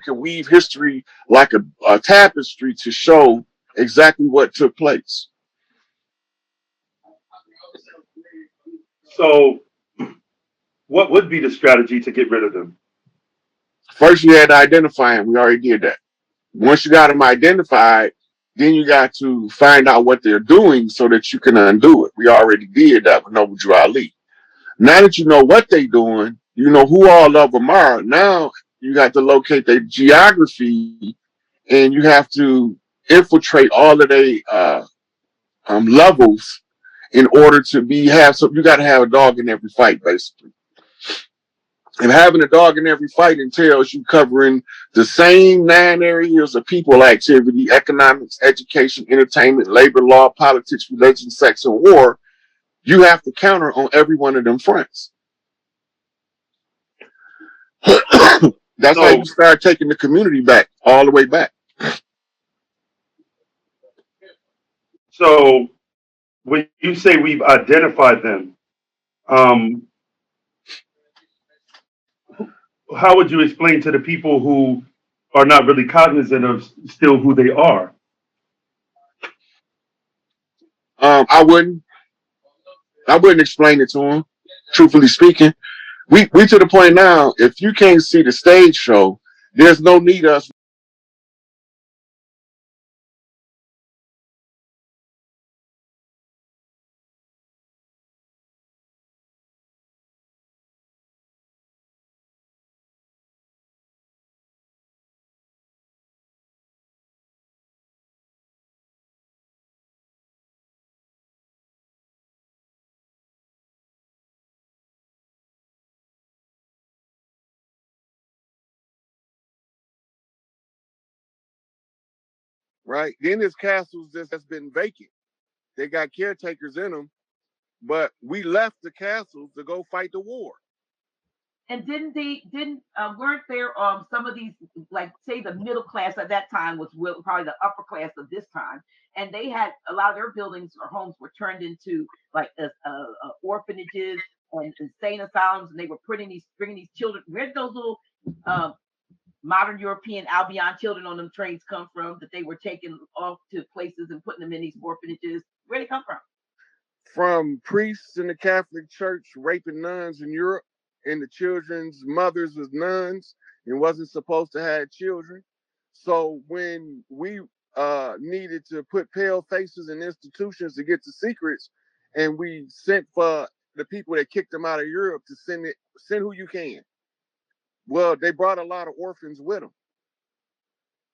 can weave history like a tapestry to show exactly what took place. So, what would be the strategy to get rid of them? First, you had to identify them. We already did that. Once you got them identified, then you got to find out what they're doing so that you can undo it. We already did that with Noble Drew Ali. Now that you know what they're doing, you know who all of them are. Now you got to locate their geography, and you have to infiltrate all of their levels in order to be have. So you got to have a dog in every fight, basically. And having a dog in every fight entails you covering the same 9 areas of people activity: economics, education, entertainment, labor law, politics, religion, sex, and war. You have to counter on every one of them fronts. That's how you So, start taking the community back, all the way back. so when you say we've identified them, um, how would you explain to the people who are not really cognizant of still who they are? I wouldn't, I wouldn't explain it to them. Truthfully speaking, we to the point now. If you can't see the stage show, there's no need us. Right then, there's castles that's been vacant. They got caretakers in them, but we left the castles to go fight the war. And didn't weren't there some of these, like say the middle class at that time was probably the upper class of this time, and they had a lot of their buildings or homes were turned into like orphanages and insane asylums, and they were bringing these children. Where did those little um, modern European Albion children on them trains come from? That they were taking off to places and putting them in these orphanages. Where they come from? From priests in the Catholic Church raping nuns in Europe, and the children's mothers was nuns and wasn't supposed to have children. So when we needed to put pale faces in institutions to get the secrets, and we sent for the people that kicked them out of Europe to send who you can. Well, they brought a lot of orphans with them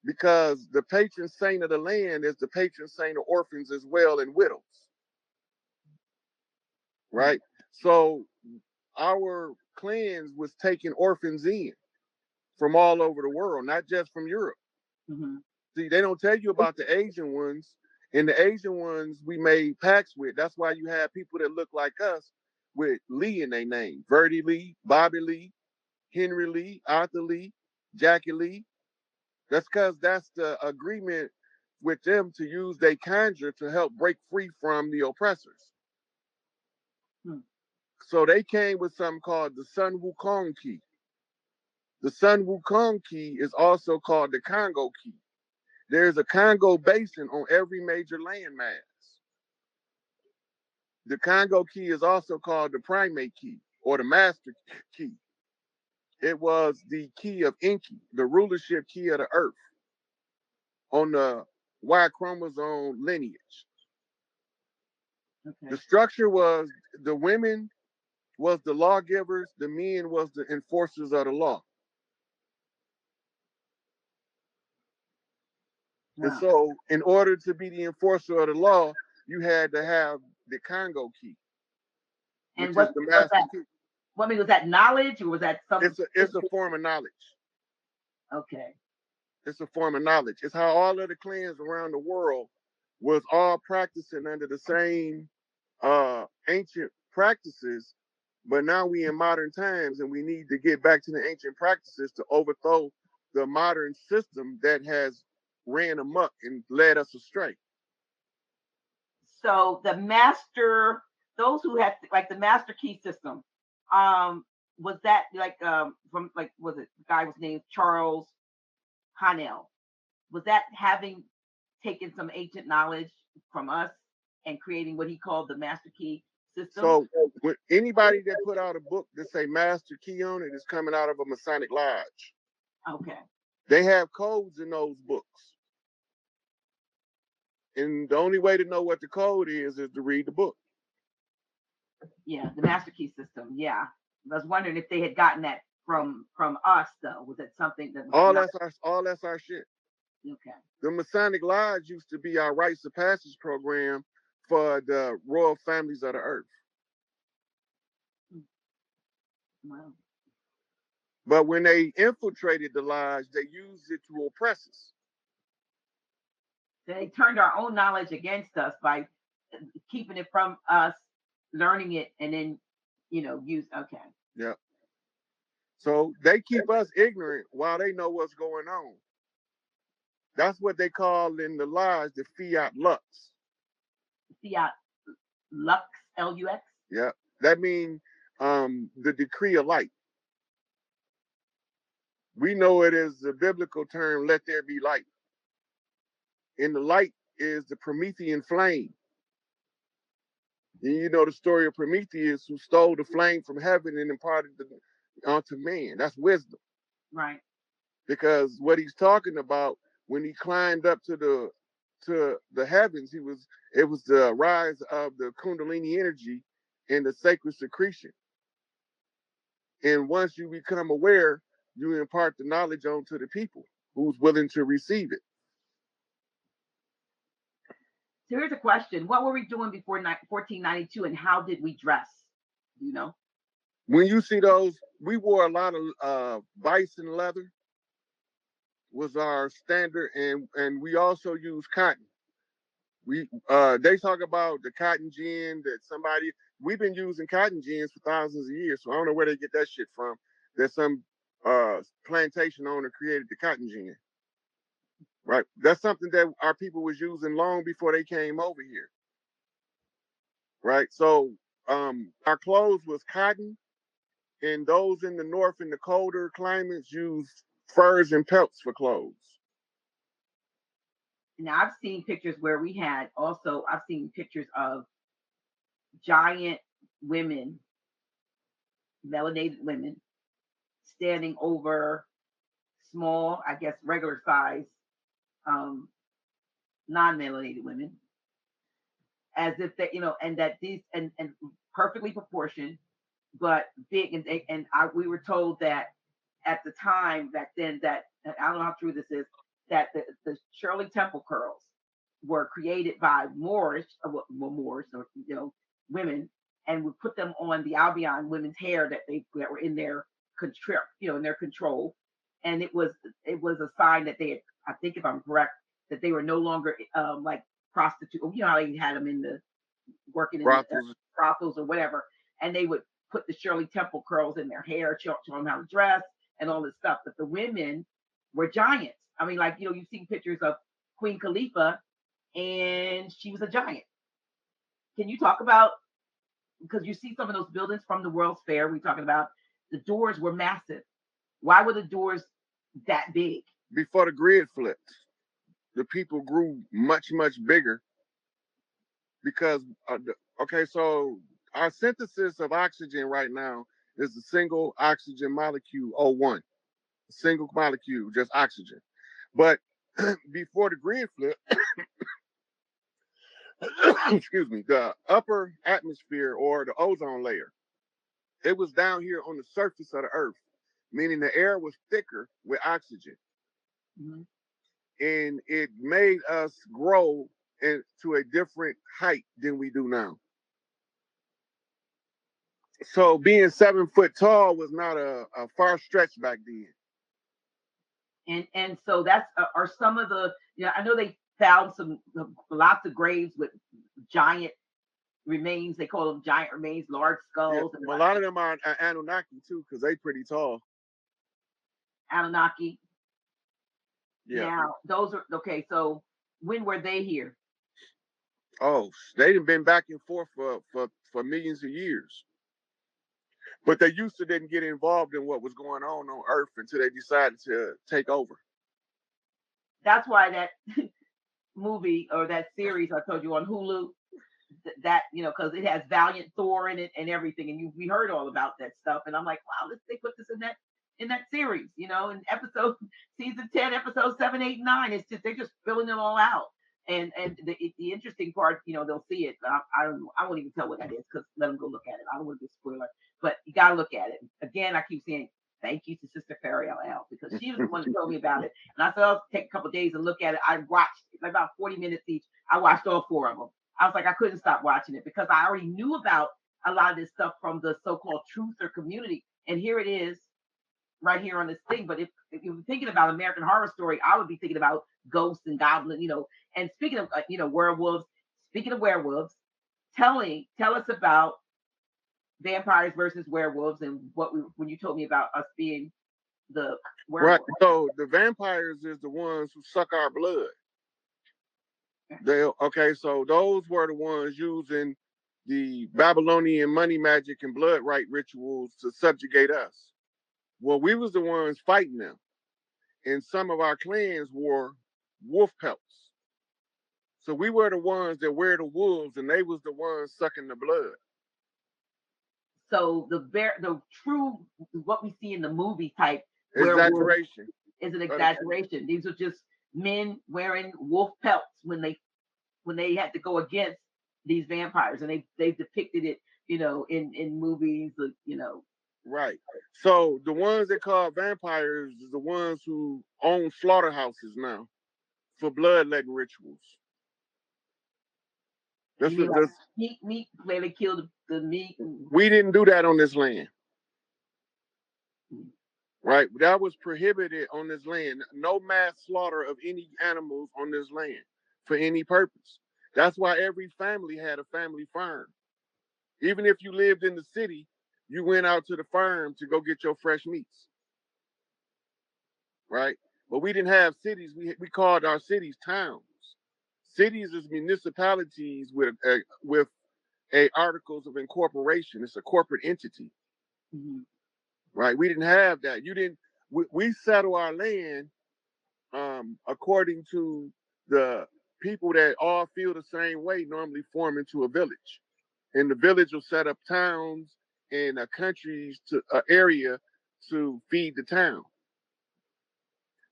because the patron saint of the land is the patron saint of orphans as well and widows, right? So our clans was taking orphans in from all over the world, not just from Europe. Mm-hmm. See, they don't tell you about the Asian ones. And the Asian ones we made pacts with. That's why you have people that look like us with Lee in their name. Verdi Lee, Bobby Lee, Henry Lee, Arthur Lee, Jackie Lee. That's because that's the agreement with them to use their conjure to help break free from the oppressors. Hmm. So they came with something called the Sun Wukong key. The Sun Wukong key is also called the Congo key. There's a Congo basin on every major landmass. The Congo key is also called the primate key or the master key. It was the key of Enki, the rulership key of the earth on the Y chromosome lineage. The Okay. structure was the women was the lawgivers, the men was the enforcers of the law. And Wow. so in order to be the enforcer of the law, you had to have the Congo key, And which is what the was master that? key. What I mean, was that knowledge or was that some? It's a form of knowledge. Okay. It's a form of knowledge. It's how all of the clans around the world was all practicing under the same ancient practices, but now we in modern times and we need to get back to the ancient practices to overthrow the modern system that has ran amok and led us astray. So the master, those who had like the master key system, um, was that like from like was it the guy was named Charles? Hanel. Was that having taken some ancient knowledge from us and creating what he called the master key system? So when anybody that put out a book that say master key on it is coming out of a Masonic lodge. Okay. They have codes in those books. And the only way to know what the code is to read the book. Yeah, the master key system. Yeah. I was wondering if they had gotten that from us though. Was it something that was not All that's our shit. okay? The Masonic Lodge used to be our rites of passage program for the royal families of the earth. Wow. But when they infiltrated the lodge, they used it to oppress us. They turned our own knowledge against us by keeping it from us, learning it, and then use. Okay. Yeah. So they keep us ignorant while they know what's going on. That's what they call in the lodge the fiat lux. Fiat lux, Lux. Yeah. That means the decree of light. We know it as the biblical term, let there be light. And the light is the Promethean flame. And you know the story of Prometheus who stole the flame from heaven and imparted it onto man. That's wisdom. Right. Because what he's talking about when he climbed up to the heavens, it was the rise of the Kundalini energy and the sacred secretion. And once you become aware, you impart the knowledge onto the people who's willing to receive it. So here's a question: what were we doing before 1492, and how did we dress? Do you know? When you see those, we wore a lot of bison leather was our standard, and we also use cotton. They talk about the cotton gin that we've been using cotton gins for thousands of years, so I don't know where they get that shit from. There's some plantation owner created the cotton gin. Right? That's something that our people was using long before they came over here. Right? So our clothes was cotton, and those in the north in the colder climates use furs and pelts for clothes. Now I've seen pictures where we had also. I've seen pictures of giant women, melanated women, standing over small, I guess, regular size, um, non-melanated women, as if they, and that these and perfectly proportioned, but big, we were told that at the time back then that, and I don't know how true this is, that the Shirley Temple curls were created by Moors or women, and would put them on the Albion women's hair that were in their control, in their control, and it was a sign that they had, I think if I'm correct, that they were no longer like prostitute. You know how they had them in the working in the brothels or whatever, and they would put the Shirley Temple curls in their hair, show them how to dress and all this stuff. But the women were giants. I mean, like, you've seen pictures of Queen Khalifa, and she was a giant. Can you talk about, because you see some of those buildings from the World's Fair, we're talking about the doors were massive. Why were the doors that big? Before the grid flipped, the people grew much, much bigger because, okay, so our synthesis of oxygen right now is a single oxygen molecule, O1, a single molecule, just oxygen. But before the grid flip, excuse me, the upper atmosphere or the ozone layer, it was down here on the surface of the earth, meaning the air was thicker with oxygen. Mm-hmm. And it made us grow to a different height than we do now. So being 7 foot tall was not a far stretch back then. And so that's are some of the, I know they found lots of graves with giant remains. They call them giant remains, large skulls. Yeah, and a lot of them are Anunnaki too, because they pretty tall. Anunnaki. Yeah. Now those are okay. So when were they here? Oh, they've been back and forth for millions of years. But they used to didn't get involved in what was going on Earth until they decided to take over. that's why that movie or that series I told you on Hulu, that because it has Valiant Thor in it and everything, and we heard all about that stuff, and I'm like, wow, they put this in that series, in episode season 10, episode 7, 8, 9. It's just they're just filling it all out. And the interesting part, they'll see it. I won't even tell what that is because let them go look at it. I don't want to be a spoiler, but you gotta look at it. Again, I keep saying thank you to Sister Ferry LL because she was the one who told me about it, and I said I'll take a couple of days and look at it. I watched like about 40 minutes each. I watched all 4 of them. I was like, I couldn't stop watching it because I already knew about a lot of this stuff from the so-called truther community, and here it is right here on this thing. But if you're thinking about American Horror Story, I would be thinking about ghosts and goblins, And speaking of werewolves, speaking of werewolves, tell us about vampires versus werewolves and when you told me about us being the werewolves. Right. So the vampires is the ones who suck our blood. So those were the ones using the Babylonian money magic and blood right rituals to subjugate us. Well, we was the ones fighting them. And some of our clans wore wolf pelts. So we were the ones that wear the wolves and they was the ones sucking the blood. So the true what we see in the movie type exaggeration is an exaggeration. These are just men wearing wolf pelts when they had to go against these vampires, and they've depicted it, in movies, Right. So the ones that call vampires is the ones who own slaughterhouses now for bloodletting rituals. Meat, where they kill the meat. We didn't do that on this land. Right? That was prohibited on this land. No mass slaughter of any animals on this land for any purpose. That's why every family had a family farm. Even if you lived in the city, you went out to the farm to go get your fresh meats. Right? But we didn't have cities. We called our cities towns. Cities is municipalities with a articles of incorporation. It's a corporate entity. Mm-hmm. Right? We didn't have that. We settle our land according to the people that all feel the same way, normally form into a village. And the village will set up towns and countries to an area to feed the town.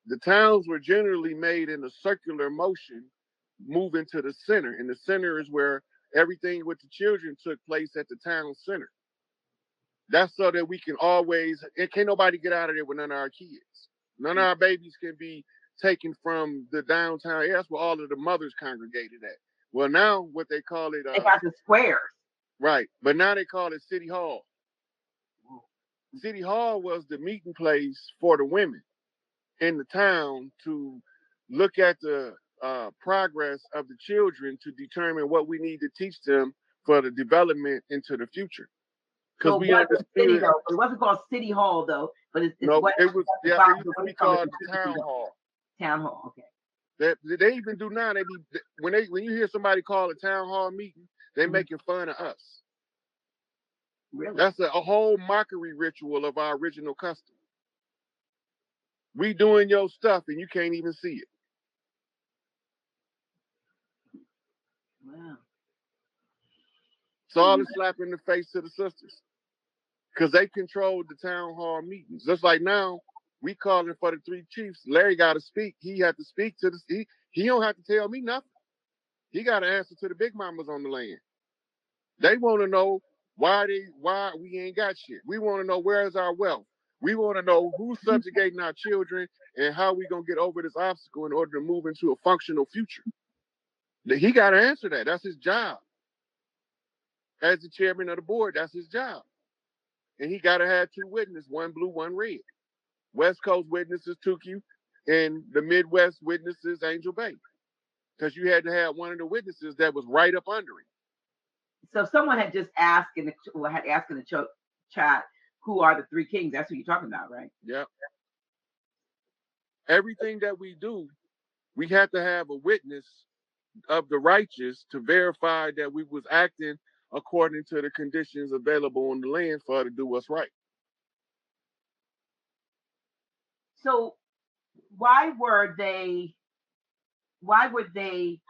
The towns were generally made in a circular motion, moving to the center. And the center is where everything with the children took place at the town center. That's so that we can always, and can't nobody get out of there with none of our kids. None of our babies can be taken from the downtown. Yeah, that's where all of the mothers congregated at. Well, now what they call it. They got the squares. Right. But now they call it City Hall. City Hall was the meeting place for the women in the town to look at the progress of the children to determine what we need to teach them for the development into the future. So we understood city, though. It wasn't called City Hall though, but it's no, it was it used to be called the Town Hall. Town Hall, okay. They even do now. When you hear somebody call a town hall meeting, they're making fun of us. Really? That's a whole mockery ritual of our original custom. We doing your stuff and you can't even see it. Wow. It's all a slap in the face to the sisters. Because they controlled the town hall meetings. Just like now, we calling for the 3 chiefs. Larry got to speak. He had to speak to the. He don't have to tell me nothing. He got to answer to the big mamas on the land. They want to know why we ain't got shit. We want to know where is our wealth. We want to know who's subjugating our children and how we gonna get over this obstacle in order to move into a functional future. He got to answer that. That's his job. As the chairman of the board, that's his job. And he got to have 2 witnesses, 1 blue, 1 red. West Coast witnesses Tukey, and the Midwest witnesses Angel Bay. Because you had to have one of the witnesses that was right up under him. So someone had just asked in the chat, who are the 3 kings? That's what you're talking about, right? Yeah. Everything that we do, we had to have a witness of the righteous to verify that we was acting according to the conditions available on the land for her to do what's right. So why were they why were they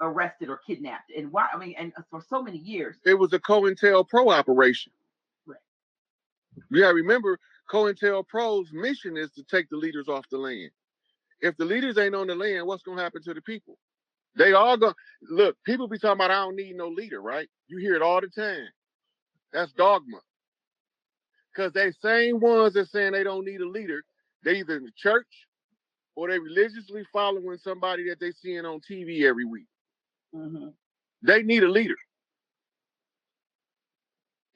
arrested or kidnapped? And why? I mean, and for so many years. It was a COINTELPRO operation. Right. You gotta remember, COINTELPRO's mission is to take the leaders off the land. If the leaders ain't on the land, what's gonna happen to the people? They all go look. People be talking about I don't need no leader, right? You hear it all the time. That's dogma. Because they same ones that saying they don't need a leader, they either in the church or they religiously following somebody that they seeing on TV every week. Mm-hmm. They need a leader.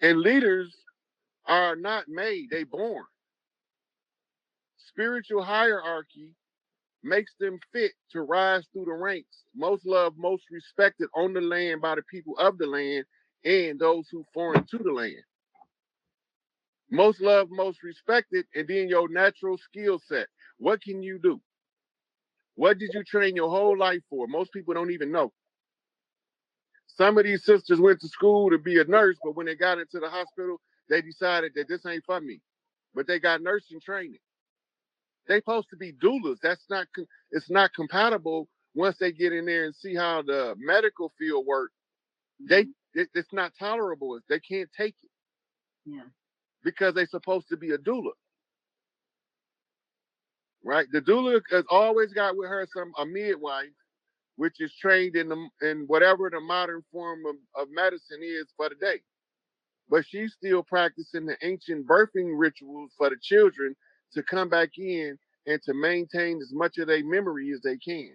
And leaders are not made, they born. Spiritual hierarchy makes them fit to rise through the ranks. Most loved, most respected on the land by the people of the land and those who foreign to the land. Most loved, most respected, and then your natural skill set. What can you do? What did you train your whole life for? Most people don't even know. Some of these sisters went to school to be a nurse, but when they got into the hospital, they decided that this ain't for me. But they got nursing training. They supposed to be doulas. It's not compatible once they get in there and see how the medical field works. It's not tolerable. They can't take it. Yeah. Because they're supposed to be a doula. Right? The doula has always got with her a midwife, which is trained in whatever the modern form of medicine is for the day. But she's still practicing the ancient birthing rituals for the children to come back in and to maintain as much of their memory as they can.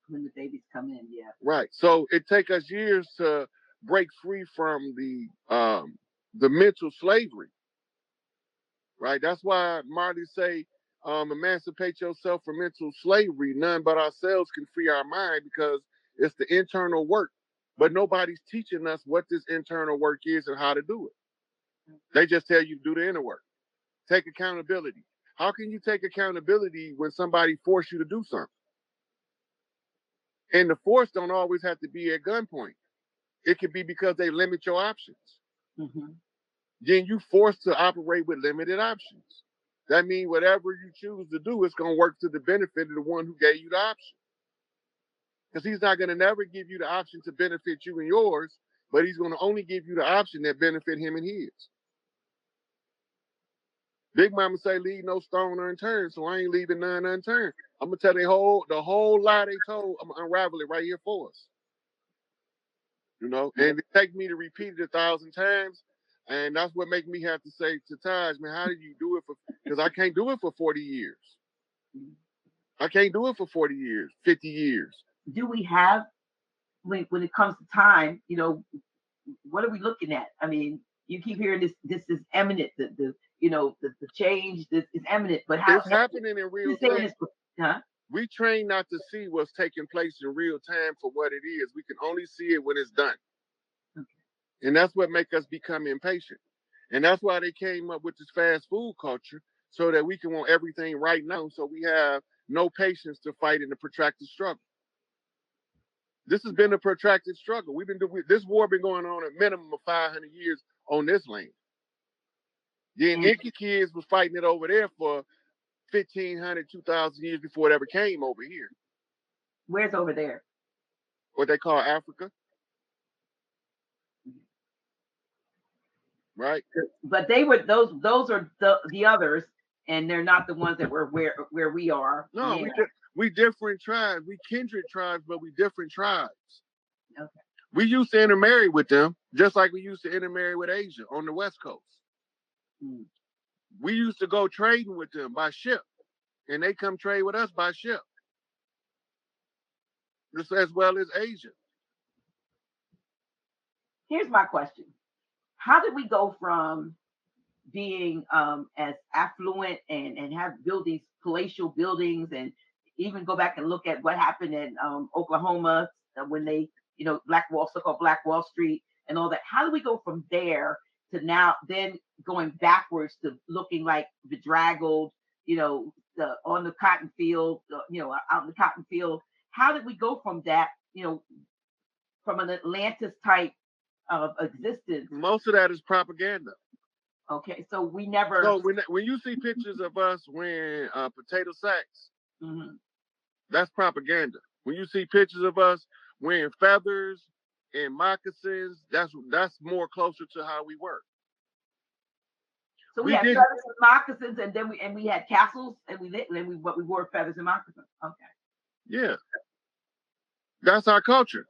When the babies come in, yeah. Right. So it takes us years to break free from the mental slavery. Right. That's why Marty say, emancipate yourself from mental slavery. None but ourselves can free our mind because it's the internal work. But nobody's teaching us what this internal work is and how to do it. They just tell you to do the inner work. Take accountability. How can you take accountability when somebody force you to do something? And the force don't always have to be at gunpoint. It could be because they limit your options. Mm-hmm. Then you forced to operate with limited options. That means whatever you choose to do, it's going to work to the benefit of the one who gave you the option. Because he's not going to never give you the option to benefit you and yours, but he's going to only give you the option that benefit him and his. Big Mama say, leave no stone unturned, so I ain't leaving none unturned. I'm going to tell the whole lie they told, I'm going to unravel it right here for us. You know, and it take me to repeat it 1,000 times. And that's what make me have to say to Taj, man, how did you do it because I can't do it for 40 years. I can't do it for 40 years, 50 years. Do we have, when it comes to time, you know, what are we looking at? I mean, you keep hearing this is imminent, the change this is imminent, but how it's happening in real time. Huh? We train not to see what's taking place in real time for what it is. We can only see it when it's done. Okay. And that's what makes us become impatient. And that's why they came up with this fast food culture, so that we can want everything right now, so we have no patience to fight in the protracted struggle. This has been a protracted struggle. This war been going on a minimum of 500 years on this land. Then Inca kids was fighting it over there for 1,500, 2,000 years before it ever came over here. Where's over there? What they call Africa. Right? But they were those are the others, and they're not the ones that were where we are. No, yeah. we different tribes. We kindred tribes, but we different tribes. Okay. We used to intermarry with them, just like we used to intermarry with Asia on the West Coast. Mm. We used to go trading with them by ship, and they come trade with us by ship, just as well as Asia. Here's my question. How did we go from being as affluent and build these palatial buildings, and even go back and look at what happened in Oklahoma when they, so-called Black Wall Street and all that. How do we go from there to now, then going backwards to looking like bedraggled, on the cotton field, out in the cotton field? How did we go from that, from an Atlantis type of existence? Most of that is propaganda. Okay, so we never. So when you see pictures of us wearing potato sacks, mm-hmm. That's propaganda. When you see pictures of us wearing feathers and moccasins, that's more closer to how we were. So we We had did, feathers and moccasins, and then we had castles, and we wore feathers and moccasins. Okay. yeah. That's our culture.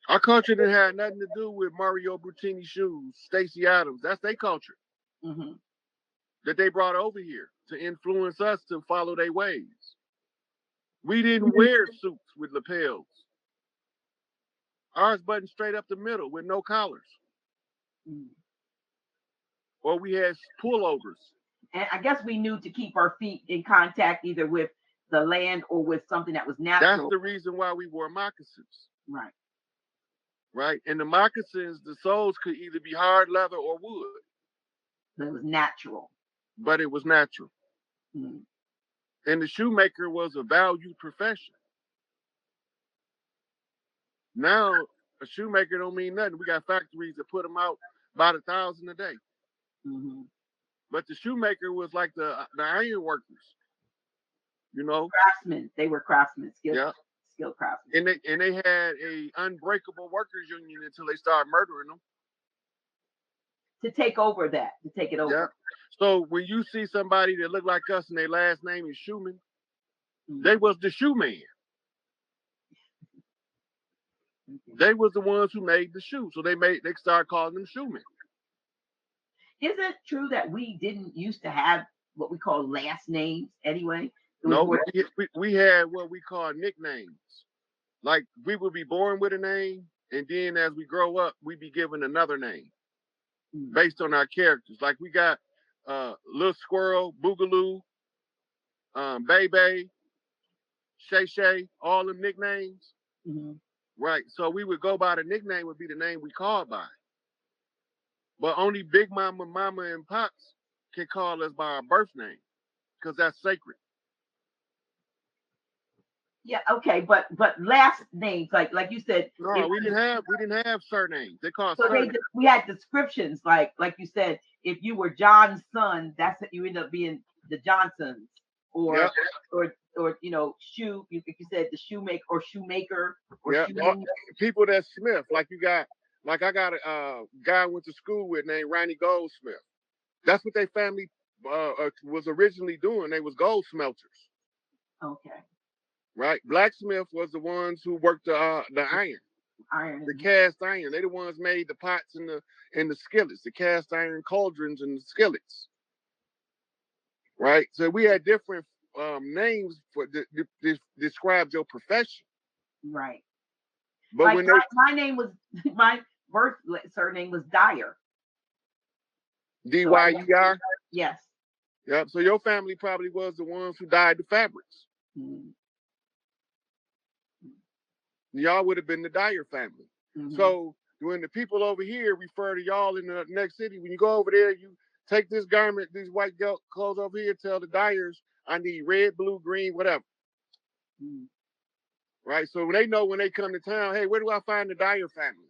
Our culture didn't have nothing to do with Mario Brutini shoes, Stacey Adams. That's their culture Mm-hmm. that they brought over here to influence us to follow their ways. We didn't wear suits with lapels. Ours buttoned straight up the middle with no collars. Mm-hmm. Or we had pullovers. And I guess we knew to keep our feet in contact either with the land or with something that was natural. That's the reason why we wore moccasins. Right. Right? And the moccasins, the soles could either be hard leather or wood. So it was natural. But it was natural. Mm-hmm. And the shoemaker was a valued profession. Now, a shoemaker don't mean nothing. We got factories that put them out about 1,000 a day. Mm-hmm. But the shoemaker was like the iron workers, you know. Craftsmen. They were craftsmen, skilled craftsmen. And they had a unbreakable workers union until they started murdering them. To take over that, to take it over. Yeah. So when you see somebody that look like us and their last name is Shoeman, they was the shoe man. They was the ones who made the shoe. So they started calling them shoemen. Is it true that we didn't used to have what we call last names anyway? No, we had what we call nicknames. Like we would be born with a name, and then as we grow up, we be given another name based on our characters. Like we got Little Squirrel, Boogaloo, Bebe, Shay Shay, all them nicknames. Mm-hmm. Right. So we would go by the nickname would be the name we called by. But only Big Mama, Mama, and Pops can call us by our birth name because that's sacred. Yeah, okay, but last names, like you said. No, we didn't have surnames. They called so surnames. we had descriptions, like you said, if you were John's son, that's you end up being the Johnsons, or yep. or you know, you said the shoemaker or shoemaker or yep. People that Smith, like I got a guy I went to school with named Ronnie Goldsmith. That's what their family was originally doing. They was gold smelters. Okay. Right. Blacksmith was the ones who worked the iron, the cast iron. They the ones made the pots and the skillets, the cast iron cauldrons and the skillets. Right. So we had different names for describe your profession. Right. But like when my name was my birth surname was Dyer. Dyer. Yes. Yep. So your family probably was the ones who dyed the fabrics. Mm-hmm. Y'all would have been the Dyer family. Mm-hmm. So when the people over here refer to y'all in the next city, when you go over there, you take this garment, these white clothes over here, tell the dyers, I need red, blue, green, whatever. Mm-hmm. Right? So they know when they come to town, hey, where do I find the Dyer family?